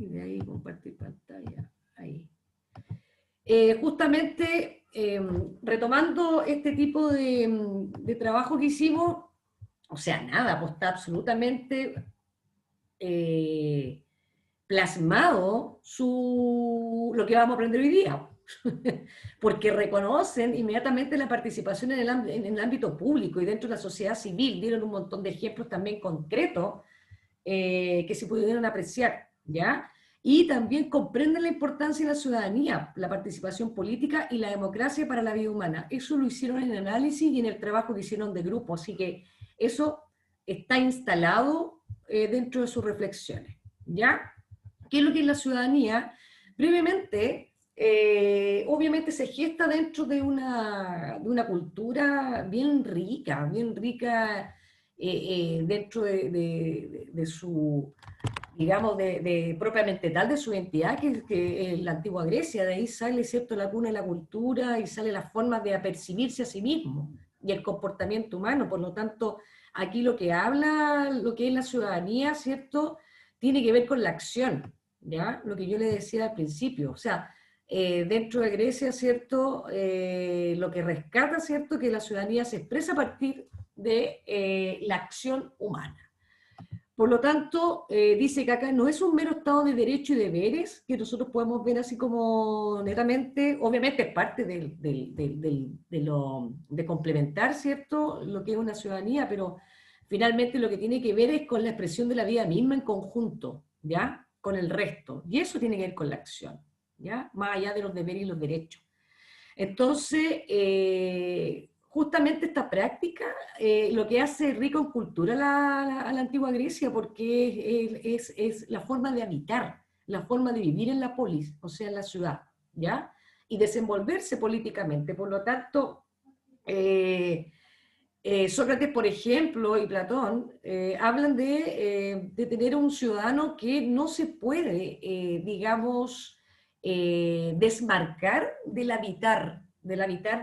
y de ahí compartir pantalla. Ahí. Justamente, retomando este tipo de trabajo que hicimos, o sea, nada, pues está absolutamente plasmado lo que vamos a aprender hoy día, porque reconocen inmediatamente la participación en el ámbito público y dentro de la sociedad civil, dieron un montón de ejemplos también concretos que se pudieron apreciar, ¿ya? Y también comprenden la importancia de la ciudadanía, la participación política y la democracia para la vida humana. Eso lo hicieron en el análisis y en el trabajo que hicieron de grupo, así que eso está instalado dentro de sus reflexiones, ¿ya? ¿Qué es lo que es la ciudadanía? Brevemente, obviamente se gesta dentro de una cultura bien rica dentro de su, digamos, propiamente tal, de su identidad, que es la antigua Grecia. De ahí sale, ¿cierto?, la cuna de la cultura y sale las formas de apercibirse a sí mismo y el comportamiento humano. Por lo tanto, aquí lo que habla, lo que es la ciudadanía, ¿cierto?, tiene que ver con la acción, ¿ya? Lo que yo le decía al principio, o sea, dentro de Grecia, ¿cierto?, lo que rescata, ¿cierto?, que la ciudadanía se expresa a partir de la acción humana. Por lo tanto, dice que acá no es un mero estado de derecho y deberes, que nosotros podemos ver así como netamente, obviamente es parte de complementar, ¿cierto?, lo que es una ciudadanía, pero finalmente lo que tiene que ver es con la expresión de la vida misma en conjunto, ¿ya?, con el resto, y eso tiene que ver con la acción, ¿ya?, más allá de los deberes y los derechos. Entonces, justamente esta práctica lo que hace rico en cultura a la antigua Grecia, porque es la forma de habitar, la forma de vivir en la polis, o sea, en la ciudad, ¿ya? Y desenvolverse políticamente. Por lo tanto, Sócrates, por ejemplo, y Platón, hablan de tener un ciudadano que no se puede, digamos, desmarcar del habitar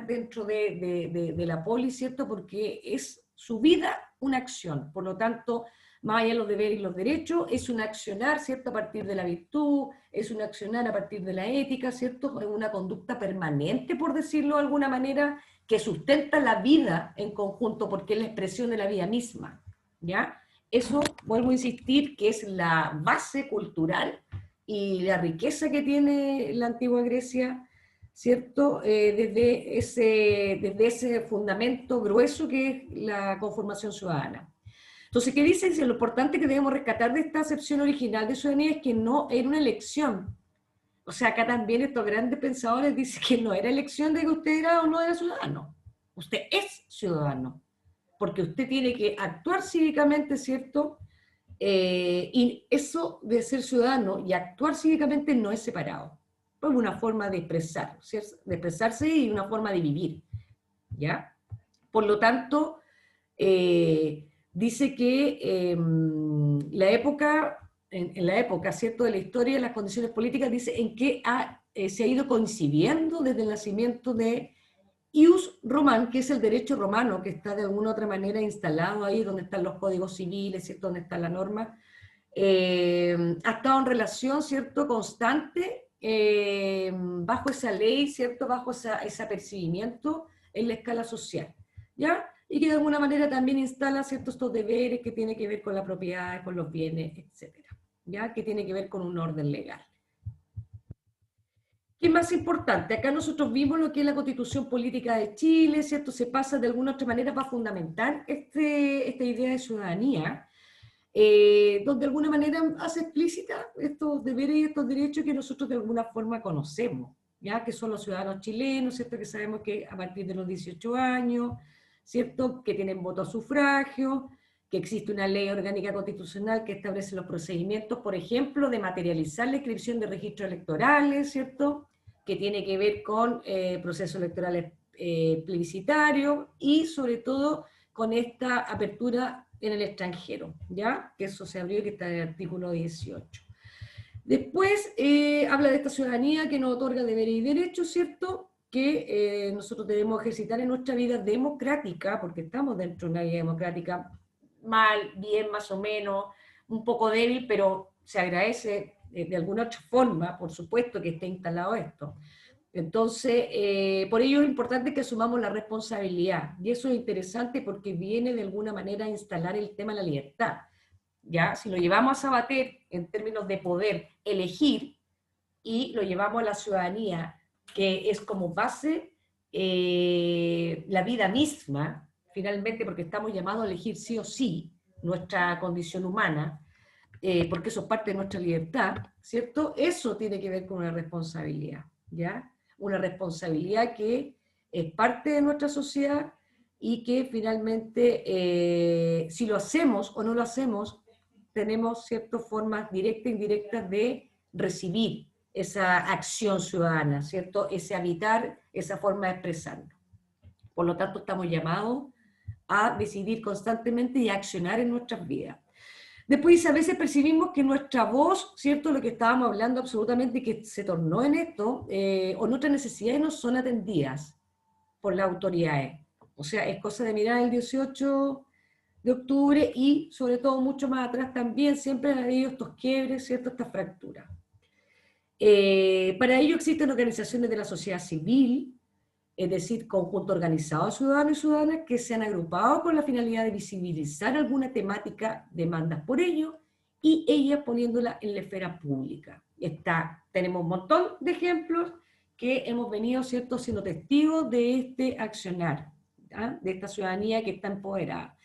dentro de la polis, ¿cierto? Porque es su vida una acción. Por lo tanto, más allá de los deberes y los derechos, es un accionar, ¿cierto?, a partir de la virtud, es un accionar a partir de la ética, ¿cierto?, es una conducta permanente, por decirlo de alguna manera, que sustenta la vida en conjunto, porque es la expresión de la vida misma, ¿ya? Eso, vuelvo a insistir, que es la base cultural y la riqueza que tiene la antigua Grecia, ¿cierto? Desde ese fundamento grueso que es la conformación ciudadana. Entonces, ¿qué dice? Dice, lo importante que debemos rescatar de esta acepción original de ciudadanía es que no era una elección. O sea, acá también estos grandes pensadores dicen que no era elección de que usted era o no era ciudadano. Usted es ciudadano, porque usted tiene que actuar cívicamente, ¿cierto? Y eso de ser ciudadano y actuar cívicamente no es separado. Es una forma de expresar, ¿cierto?, de expresarse y una forma de vivir, ¿ya? Por lo tanto, dice que en la época, ¿cierto?, de la historia, las condiciones políticas, dice en que se ha ido coincidiendo desde el nacimiento de ius Roman, que es el derecho romano, que está de alguna u otra manera instalado ahí, donde están los códigos civiles, ¿cierto?, donde está la norma, ha estado en relación, ¿cierto?, constante, bajo esa ley, ¿cierto?, bajo ese apercibimiento en la escala social, ¿ya? Y que de alguna manera también instala ciertos estos deberes que tienen que ver con la propiedad, con los bienes, etcétera, ¿ya? Que tiene que ver con un orden legal. ¿Qué es más importante? Acá nosotros vimos lo que es la Constitución Política de Chile, ¿cierto? Se pasa de alguna otra manera para fundamentar esta idea de ciudadanía, donde de alguna manera hace explícita estos deberes y estos derechos que nosotros de alguna forma conocemos, ¿ya? Que son los ciudadanos chilenos, ¿cierto? Que sabemos que a partir de los 18 años, ¿cierto?, que tienen voto a sufragio, que existe una ley orgánica constitucional que establece los procedimientos, por ejemplo, de materializar la inscripción de registros electorales, ¿cierto?, que tiene que ver con procesos electorales plebiscitarios y sobre todo con esta apertura en el extranjero, ¿ya? Que eso se abrió y que está en el artículo 18. Después habla de esta ciudadanía que nos otorga deberes y derechos, ¿cierto?, que nosotros debemos ejercitar en nuestra vida democrática, porque estamos dentro de una vida democrática, mal, bien, más o menos, un poco débil, pero se agradece de alguna otra forma, por supuesto que esté instalado esto. Entonces, por ello es importante que asumamos la responsabilidad, y eso es interesante porque viene de alguna manera a instalar el tema de la libertad. ¿Ya? Si lo llevamos a Sabater en términos de poder elegir y lo llevamos a la ciudadanía, que es como base la vida misma, finalmente, porque estamos llamados a elegir sí o sí nuestra condición humana, porque eso es parte de nuestra libertad, ¿cierto? Eso tiene que ver con una responsabilidad, ¿ya? Una responsabilidad que es parte de nuestra sociedad y que finalmente, si lo hacemos o no lo hacemos, tenemos ciertas formas directas e indirectas de recibir esa acción ciudadana, ¿cierto? Ese habitar, esa forma de expresarnos. Por lo tanto, estamos llamados a decidir constantemente y a accionar en nuestras vidas. Después a veces percibimos que nuestra voz, ¿cierto? Lo que estábamos hablando absolutamente que se tornó en esto, o nuestras necesidades no son atendidas por las autoridades. O sea, es cosa de mirar el 18 de octubre y sobre todo mucho más atrás también, siempre han habido estos quiebres, ¿cierto? Estas fracturas. Para ello existen organizaciones de la sociedad civil, es decir, conjuntos organizados de ciudadanos y ciudadanas que se han agrupado con la finalidad de visibilizar alguna temática, demandas por ello, y ellas poniéndola en la esfera pública. Tenemos un montón de ejemplos que hemos venido, ¿cierto?, siendo testigos de este accionar, ¿ah? De esta ciudadanía que está empoderada.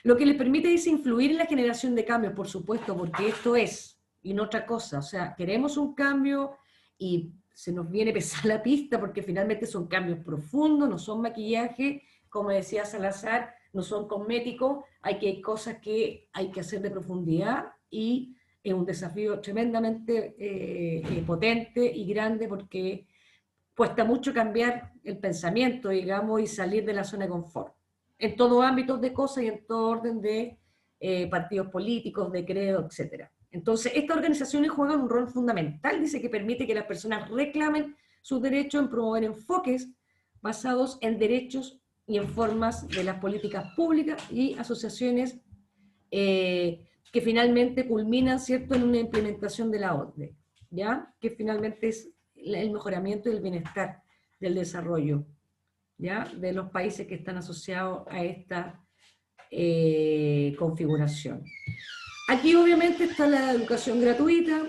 Lo que les permite es influir en la generación de cambios, por supuesto, porque esto es, y no otra cosa, o sea, queremos un cambio y se nos viene pesar la pista porque finalmente son cambios profundos, no son maquillaje, como decía Salazar, no son cosméticos, hay cosas que hay que hacer de profundidad y es un desafío tremendamente potente y grande porque cuesta mucho cambiar el pensamiento, digamos, y salir de la zona de confort en todo ámbito de cosas y en todo orden de partidos políticos, de credo, etc. Entonces, estas organizaciones juegan un rol fundamental, dice, que permite que las personas reclamen sus derechos en promover enfoques basados en derechos y en formas de las políticas públicas y asociaciones que finalmente culminan, ¿cierto?, en una implementación de la OCDE, ¿ya? Que finalmente es el mejoramiento y el bienestar del desarrollo, ¿ya?, de los países que están asociados a esta configuración. Aquí obviamente está la educación gratuita,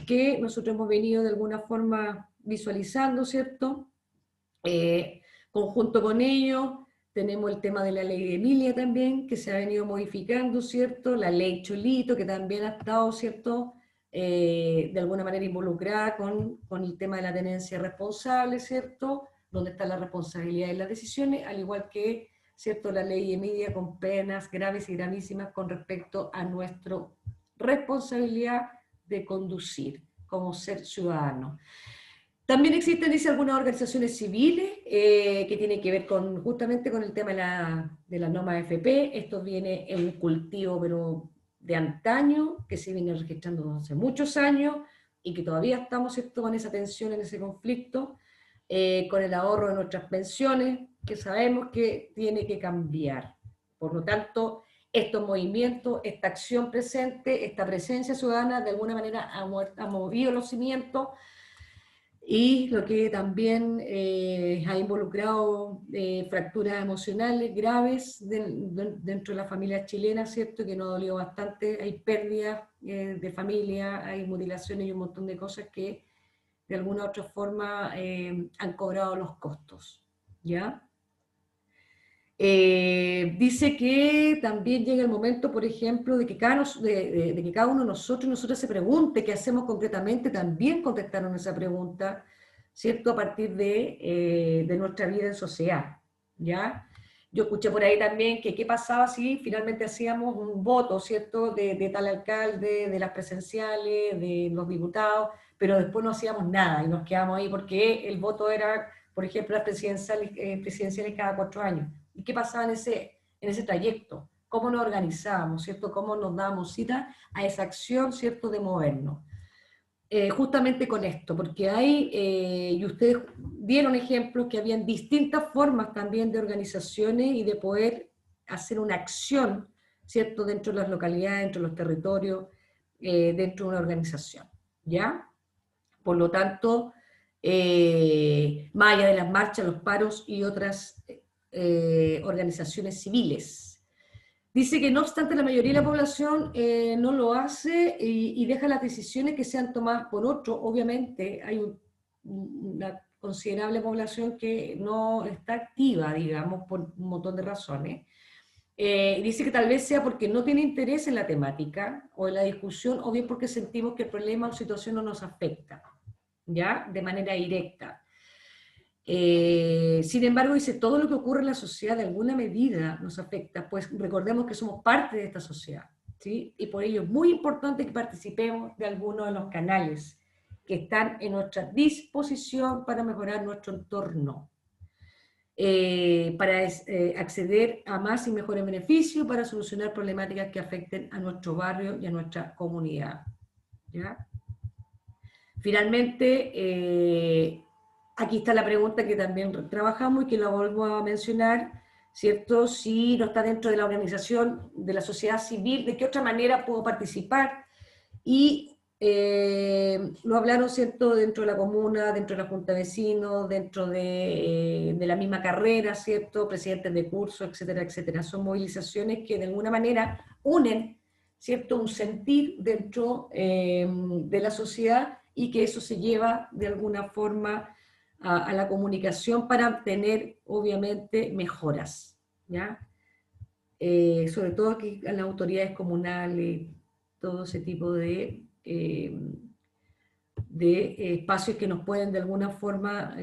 que nosotros hemos venido de alguna forma visualizando, ¿cierto? Conjunto con ello, tenemos el tema de la ley de Emilia también, que se ha venido modificando, ¿cierto? La ley Cholito, que también ha estado, ¿cierto?, de alguna manera involucrada con el tema de la tenencia responsable, ¿cierto?, donde está la responsabilidad de las decisiones, al igual que, ¿cierto?, la ley Emilia con penas graves y gravísimas con respecto a nuestra responsabilidad de conducir como ser ciudadano. También existen, dice, algunas organizaciones civiles que tienen que ver justamente con el tema de la norma FP. Esto viene en un cultivo, pero de antaño, que se viene registrando hace muchos años y que todavía estamos, ¿cierto?, con esa tensión, en ese conflicto, con el ahorro de nuestras pensiones, que sabemos que tiene que cambiar. Por lo tanto, estos movimientos, esta acción presente, esta presencia ciudadana, de alguna manera ha movido los cimientos y lo que también ha involucrado fracturas emocionales graves dentro de la familia chilena, ¿cierto?, que nos dolió bastante. Hay pérdidas de familia, hay mutilaciones y un montón de cosas que de alguna u otra forma han cobrado los costos, ¿ya? Dice que también llega el momento, por ejemplo, de que cada uno de nosotros y nosotras se pregunte qué hacemos concretamente. También contestaron esa pregunta, ¿cierto?, a partir de nuestra vida en sociedad, ¿ya? Yo escuché por ahí también que qué pasaba si finalmente hacíamos un voto, ¿cierto?, de tal alcalde, de las presenciales, de los diputados, pero después no hacíamos nada y nos quedamos ahí porque el voto era, por ejemplo, las presidenciales cada 4 años. ¿Y qué pasaba en ese trayecto? ¿Cómo nos organizábamos, ¿cierto? ¿Cómo nos dábamos cita a esa acción, ¿cierto?, de movernos? Justamente con esto, porque hay, y ustedes dieron ejemplos, que habían distintas formas también de organizaciones y de poder hacer una acción, ¿cierto?, dentro de las localidades, dentro de los territorios, dentro de una organización. ¿ya? Por lo tanto, más allá de las marchas, los paros y otras organizaciones civiles. Dice que no obstante la mayoría de la población no lo hace y deja las decisiones que sean tomadas por otro. Obviamente hay una considerable población que no está activa, digamos, por un montón de razones. Dice que tal vez sea porque no tiene interés en la temática o en la discusión, o bien porque sentimos que el problema o situación no nos afecta, ¿ya? De manera directa. Sin embargo, dice, todo lo que ocurre en la sociedad de alguna medida nos afecta, pues recordemos que somos parte de esta sociedad, ¿sí? Y por ello es muy importante que participemos de algunos de los canales que están en nuestra disposición para mejorar nuestro entorno, para acceder a más y mejores beneficios, para solucionar problemáticas que afecten a nuestro barrio y a nuestra comunidad, ¿ya? Finalmente, aquí está la pregunta que también trabajamos y que la vuelvo a mencionar, ¿cierto? Si no está dentro de la organización de la sociedad civil, ¿de qué otra manera puedo participar? Y lo hablaron, ¿cierto? Dentro de la comuna, dentro de la junta de vecinos, dentro de la misma carrera, ¿cierto? Presidentes de curso, etcétera, etcétera. Son movilizaciones que de alguna manera unen, ¿cierto? Un sentir dentro de la sociedad y que eso se lleva de alguna forma a la comunicación para tener, obviamente, mejoras, ¿ya? Sobre todo aquí a las autoridades comunales, todo ese tipo de espacios que nos pueden de alguna forma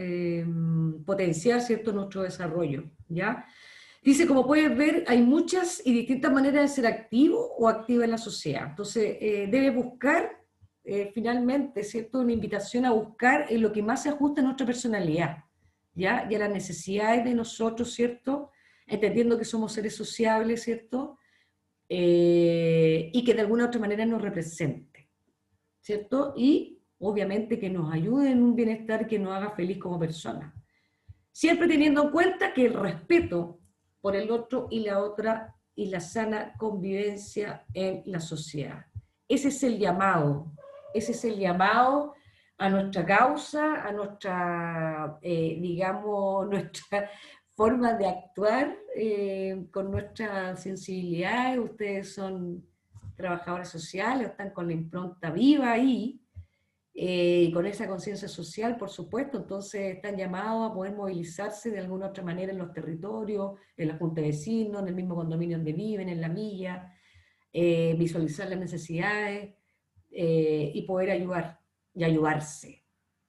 potenciar, ¿cierto?, nuestro desarrollo, ¿ya? Dice, como puedes ver, hay muchas y distintas maneras de ser activo o activa en la sociedad. Entonces, debe buscar, finalmente, ¿cierto?, una invitación a buscar en lo que más se ajusta a nuestra personalidad, ¿ya? Y a las necesidades de nosotros, ¿cierto?, entendiendo que somos seres sociables, ¿cierto?, y que de alguna u otra manera nos represente, ¿cierto? Y obviamente que nos ayude en un bienestar que nos haga feliz como persona. Siempre teniendo en cuenta que el respeto por el otro y la otra y la sana convivencia en la sociedad. Ese es el llamado a nuestra causa, a nuestra, digamos, nuestra forma de actuar con nuestra sensibilidad. Ustedes son trabajadores sociales, están con la impronta viva ahí, con esa conciencia social, por supuesto, entonces están llamados a poder movilizarse de alguna otra manera en los territorios, en la junta de vecinos, en el mismo condominio donde viven, en la milla, visualizar las necesidades y poder ayudar y ayudarse,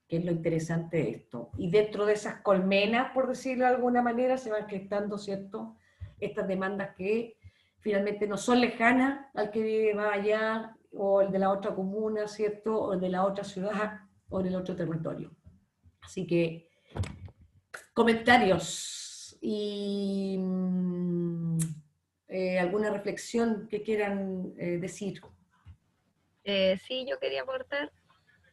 que es lo interesante de esto. Y dentro de esas colmenas, por decirlo de alguna manera, se van gestando, ¿cierto?, estas demandas que finalmente no son lejanas al que vive más allá, o el de la otra comuna, ¿cierto?, o el de la otra ciudad, o en el otro territorio. Así que, comentarios y alguna reflexión que quieran decir. Sí, yo quería aportar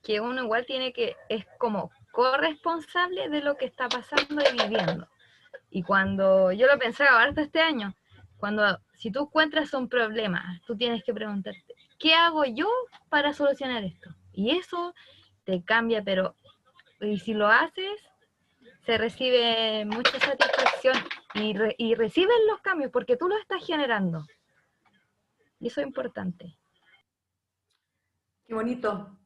que uno igual tiene que, es como corresponsable de lo que está pasando y viviendo. Y cuando yo lo pensaba harto este año, cuando si tú encuentras un problema, tú tienes que preguntarte, ¿qué hago yo para solucionar esto? Y eso te cambia, pero y si lo haces, se recibe mucha satisfacción y recibes los cambios porque tú los estás generando. Y eso es importante. Qué bonito.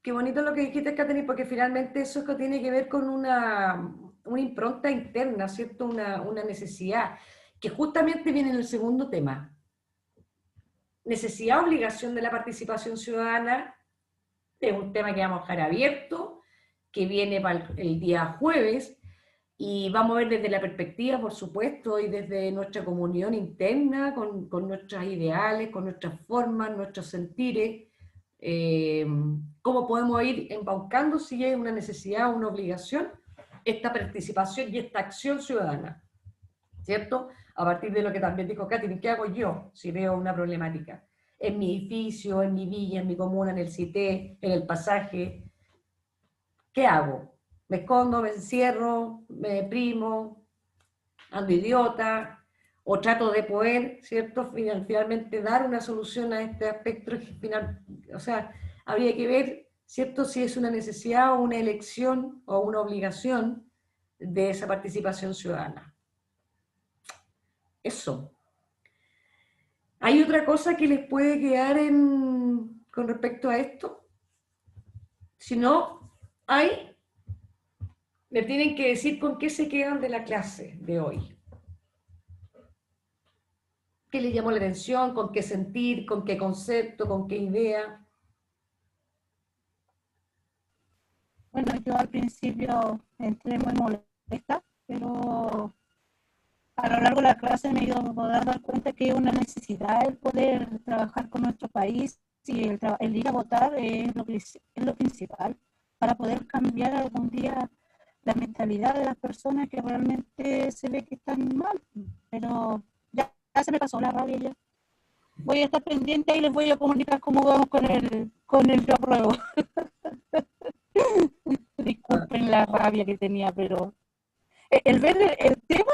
Qué bonito lo que dijiste, Katherine, porque finalmente eso es que tiene que ver con una impronta interna, ¿cierto? Una necesidad, que justamente viene en el segundo tema. Necesidad, obligación de la participación ciudadana, es un tema que vamos a dejar abierto, que viene para el día jueves, y vamos a ver desde la perspectiva, por supuesto, y desde nuestra comunión interna, con nuestros ideales, con nuestras formas, nuestros sentires, cómo podemos ir embaucando si hay una necesidad o una obligación, esta participación y esta acción ciudadana, ¿cierto? A partir de lo que también dijo Katy, ¿qué hago yo si veo una problemática? En mi edificio, en mi villa, en mi comuna, en el CITE, en el pasaje, ¿qué hago? ¿Me escondo, me encierro, me deprimo, ando idiota, o trato de poder, ¿cierto?, finalmente dar una solución a este aspecto, final, o sea, habría que ver, ¿cierto?, si es una necesidad o una elección o una obligación de esa participación ciudadana. Eso. ¿Hay otra cosa que les puede quedar con respecto a esto? Si no, hay, me tienen que decir con qué se quedan de la clase de hoy. ¿Qué les llamó la atención? ¿Con qué sentir? ¿Con qué concepto? ¿Con qué idea? Bueno, yo al principio entré muy molesta, pero a lo largo de la clase me he ido dando cuenta que es una necesidad el poder trabajar con nuestro país y el ir a votar es lo principal para poder cambiar algún día la mentalidad de las personas que realmente se ve que están mal. Pero ya se me pasó la rabia ya. Voy a estar pendiente y les voy a comunicar cómo vamos con el yo apruebo. Disculpen la rabia que tenía, pero el ver el tema,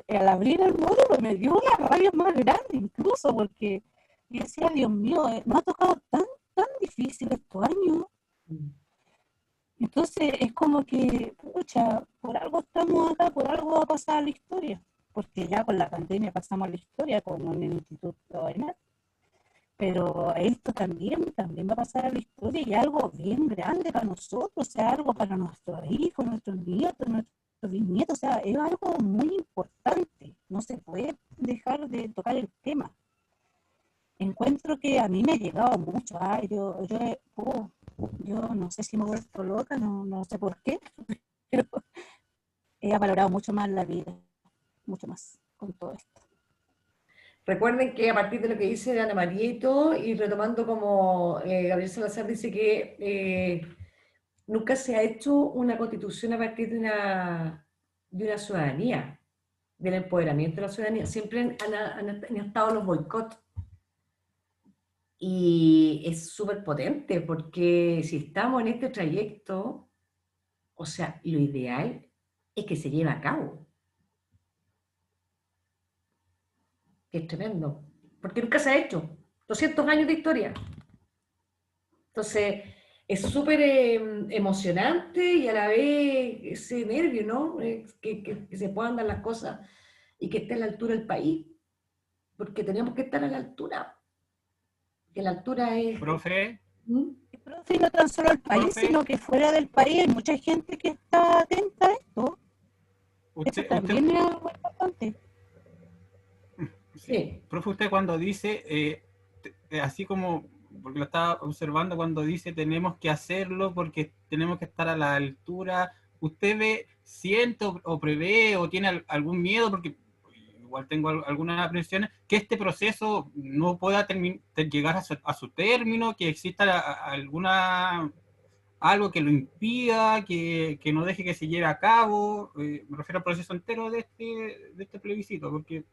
al abrir el módulo, me dio una rabia más grande incluso, porque yo decía, Dios mío, me ha tocado tan difícil estos años. Entonces es como que, pucha, por algo estamos acá, por algo va a pasar a la historia, porque ya con la pandemia pasamos a la historia con el Instituto ENAR, pero esto también va a pasar a la historia y algo bien grande para nosotros, o sea, algo para nuestros hijos, nuestros nietos, nuestros bisnietos, o sea, es algo muy importante, no se puede dejar de tocar el tema. Encuentro que a mí me ha llegado mucho, yo no sé si me he vuelto loca, no sé por qué, pero he valorado mucho más la vida, mucho más con todo esto. Recuerden que a partir de lo que dice Ana María y todo, y retomando como Gabriel Salazar dice que nunca se ha hecho una constitución a partir de una ciudadanía, del empoderamiento de la ciudadanía. Siempre han estado los boicots. Y es súper potente porque si estamos en este trayecto, o sea, lo ideal es que se lleve a cabo. Que es tremendo. Porque nunca se ha hecho. 200 años de historia. Entonces, es súper emocionante y a la vez ese nervio, ¿no? Que se puedan dar las cosas y que esté a la altura del país. Porque tenemos que estar a la altura. Que la altura es... Profe, ¿Mm? Profe, no tan solo el país, profe, sino que fuera del país hay mucha gente que está atenta a esto. Eso usted, también es algo importante. Sí. profe, usted cuando dice, así como, porque lo estaba observando, cuando dice tenemos que hacerlo porque tenemos que estar a la altura, ¿usted siente o prevé o tiene algún miedo? Porque igual tengo algunas aprensiones, que este proceso no pueda llegar a su término, que exista algo que lo impida, que no deje que se lleve a cabo. Me refiero al proceso entero de este plebiscito, porque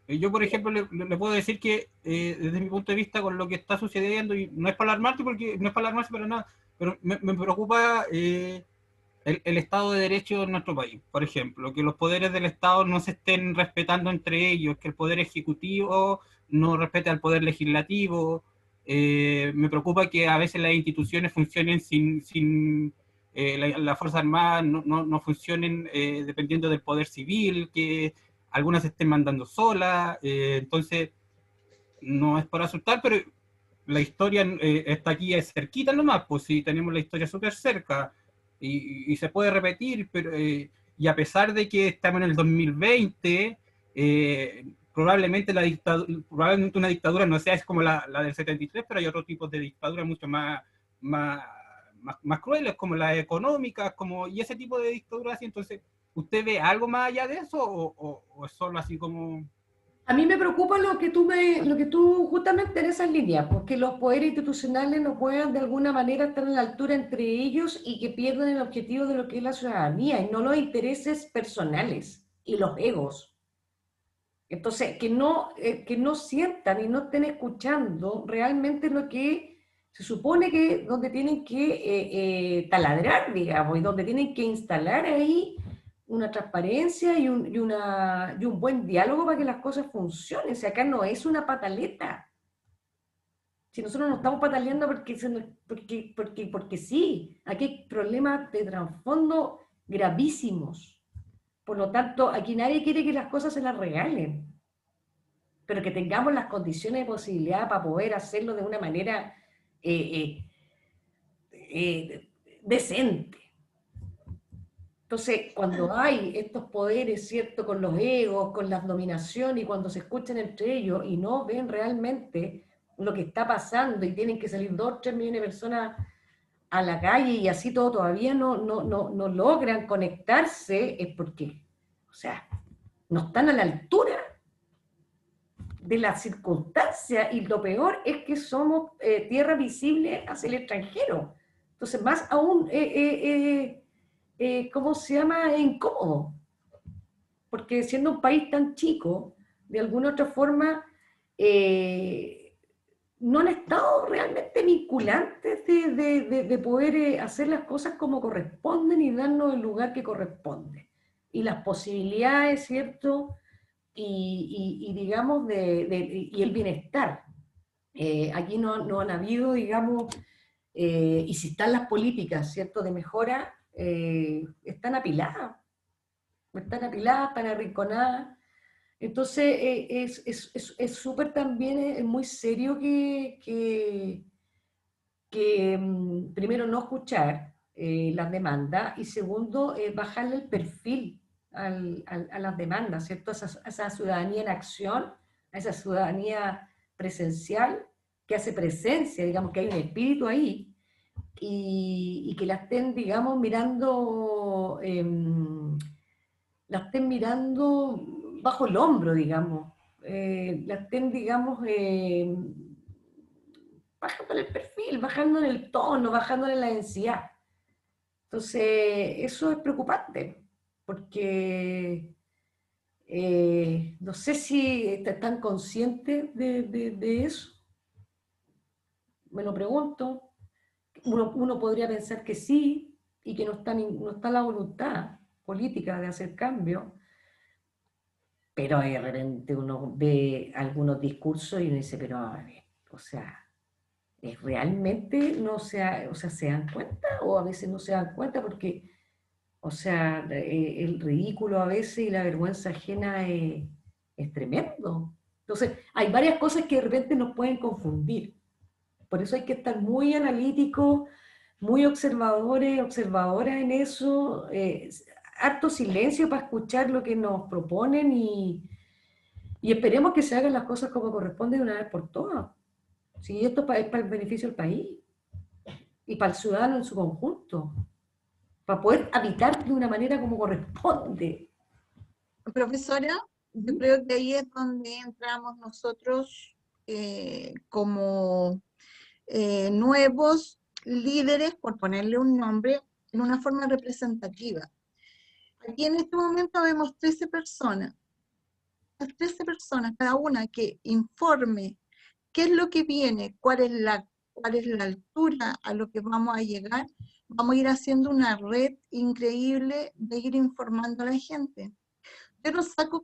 yo, por ejemplo, le puedo decir que desde mi punto de vista con lo que está sucediendo, y no es para alarmarse, porque no es para alarmarse para nada, pero me preocupa el Estado de Derecho en nuestro país, por ejemplo, que los poderes del Estado no se estén respetando entre ellos, que el Poder Ejecutivo no respete al Poder Legislativo. Me preocupa que a veces las instituciones funcionen sin la Fuerza Armada, no funcionen dependiendo del Poder Civil, que algunas se estén mandando solas. Entonces, no es por asustar, pero la historia está aquí cerquita nomás, pues sí, tenemos la historia súper cerca y se puede repetir, pero y a pesar de que estamos en el 2020, probablemente probablemente una dictadura no sea es como la del 73, pero hay otros tipos de dictaduras mucho más crueles, como las económicas, y ese tipo de dictaduras. Entonces, ¿usted ve algo más allá de eso o es solo así como... A mí me preocupa lo que tú justamente en esas líneas, porque los poderes institucionales no puedan de alguna manera estar a la altura entre ellos y que pierdan el objetivo de lo que es la ciudadanía y no los intereses personales y los egos. Entonces, que no sientan y no estén escuchando realmente lo que se supone que donde tienen que taladrar, digamos, y donde tienen que instalar ahí una transparencia y un buen diálogo para que las cosas funcionen. O sea, acá no es una pataleta. Si nosotros no estamos pataleando porque sí, aquí hay problemas de trasfondo gravísimos. Por lo tanto, aquí nadie quiere que las cosas se las regalen, pero que tengamos las condiciones de posibilidad para poder hacerlo de una manera decente. Entonces, cuando hay estos poderes, ¿cierto?, con los egos, con las dominaciones, y cuando se escuchan entre ellos y no ven realmente lo que está pasando y tienen que salir 2 o 3 millones de personas a la calle y así todo todavía no logran conectarse, es porque, o sea, no están a la altura de las circunstancias, y lo peor es que somos tierra visible hacia el extranjero. Entonces, más aún, ¿cómo se llama? Es incómodo. Porque siendo un país tan chico, de alguna otra forma, no han estado realmente vinculantes de poder hacer las cosas como corresponden y darnos el lugar que corresponde. Y las posibilidades, ¿cierto? Y digamos, y el bienestar. Aquí no han habido, digamos, y si están las políticas, ¿cierto?, de mejora, están apiladas, están arrinconadas. Entonces, es súper también, es muy serio que primero no escuchar las demandas, y segundo, bajarle el perfil a las demandas, ¿cierto? A esa ciudadanía en acción, a esa ciudadanía presencial, que hace presencia, digamos, que hay un espíritu ahí, y que la estén, digamos, mirando, la estén mirando bajo el hombro, digamos, la estén, digamos, bajando el perfil, bajando en el tono, bajando en la densidad. Entonces, eso es preocupante, porque no sé si están conscientes de eso, me lo pregunto. Uno podría pensar que sí, y que no está la voluntad política de hacer cambio, pero de repente uno ve algunos discursos y uno dice, pero a ver, o sea, ¿realmente no o sea, se dan cuenta? O a veces no se dan cuenta porque, o sea, el ridículo a veces y la vergüenza ajena es tremendo. Entonces, hay varias cosas que de repente nos pueden confundir. Por eso hay que estar muy analíticos, muy observadores, observadoras en eso, harto silencio para escuchar lo que nos proponen, y esperemos que se hagan las cosas como corresponde de una vez por todas. Si esto es para el beneficio del país y para el ciudadano en su conjunto, para poder habitar de una manera como corresponde. Profesora, yo creo que ahí es donde entramos nosotros como nuevos líderes, por ponerle un nombre, en una forma representativa. Aquí en este momento vemos 13 personas. Las 13 personas, cada una que informe qué es lo que viene, cuál es la altura a lo que vamos a llegar. Vamos a ir haciendo una red increíble de ir informando a la gente. Yo no saco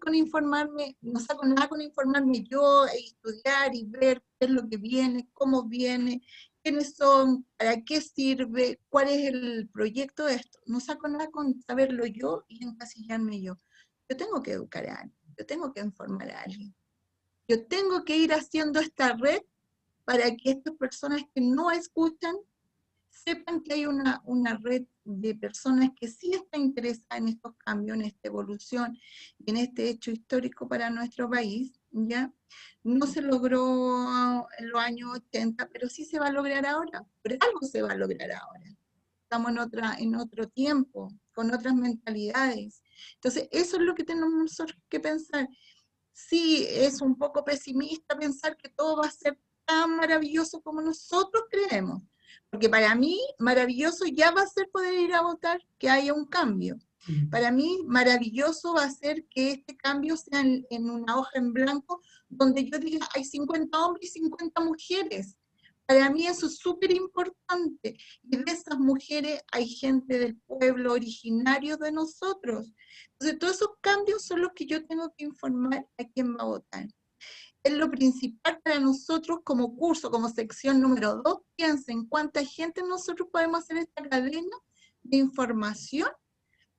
nada con informarme yo, e estudiar y ver qué es lo que viene, cómo viene, quiénes son, para qué sirve, cuál es el proyecto de esto. No saco nada con saberlo yo y encasillarme yo. Yo tengo que educar a alguien, yo tengo que informar a alguien. Yo tengo que ir haciendo esta red para que estas personas que no escuchan sepan que hay una red de personas que sí están interesadas en estos cambios, en esta evolución, en este hecho histórico para nuestro país, ¿ya? No se logró en los años 80, pero sí se va a lograr ahora, por algo se va a lograr ahora. Estamos en otro tiempo, con otras mentalidades. Entonces, eso es lo que tenemos nosotros que pensar. Sí, es un poco pesimista pensar que todo va a ser tan maravilloso como nosotros creemos. Porque para mí, maravilloso ya va a ser poder ir a votar, que haya un cambio. Para mí, maravilloso va a ser que este cambio sea en una hoja en blanco, donde yo diga, hay 50 hombres y 50 mujeres. Para mí eso es súper importante. Y de esas mujeres hay gente del pueblo originario de nosotros. Entonces, todos esos cambios son los que yo tengo que informar a quién va a votar. es lo principal para nosotros como curso, como sección número 2. Piensen cuánta gente nosotros podemos hacer esta cadena de información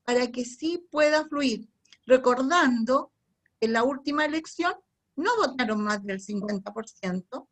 para que sí pueda fluir. Recordando que en la última elección no votaron más del 50%,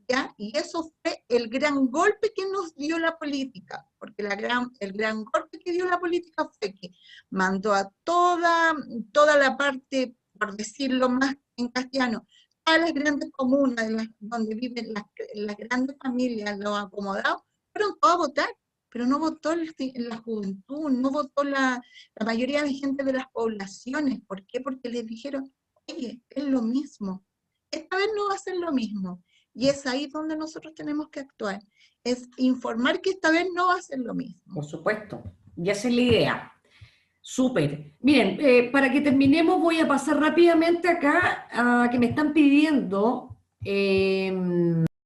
¿ya? Y eso fue el gran golpe que nos dio la política, porque el gran golpe que dio la política fue que mandó a toda la parte, por decirlo más en castellano, a las grandes comunas donde viven las grandes familias, los acomodados, fueron todos a votar, pero no votó la juventud, no votó la mayoría de la gente de las poblaciones. ¿Por qué? Porque les dijeron, oye, es lo mismo, esta vez no va a ser lo mismo. Y es ahí donde nosotros tenemos que actuar, es informar que esta vez no va a ser lo mismo. Por supuesto, y esa es la idea. Súper. Miren, para que terminemos voy a pasar rápidamente acá a que me están pidiendo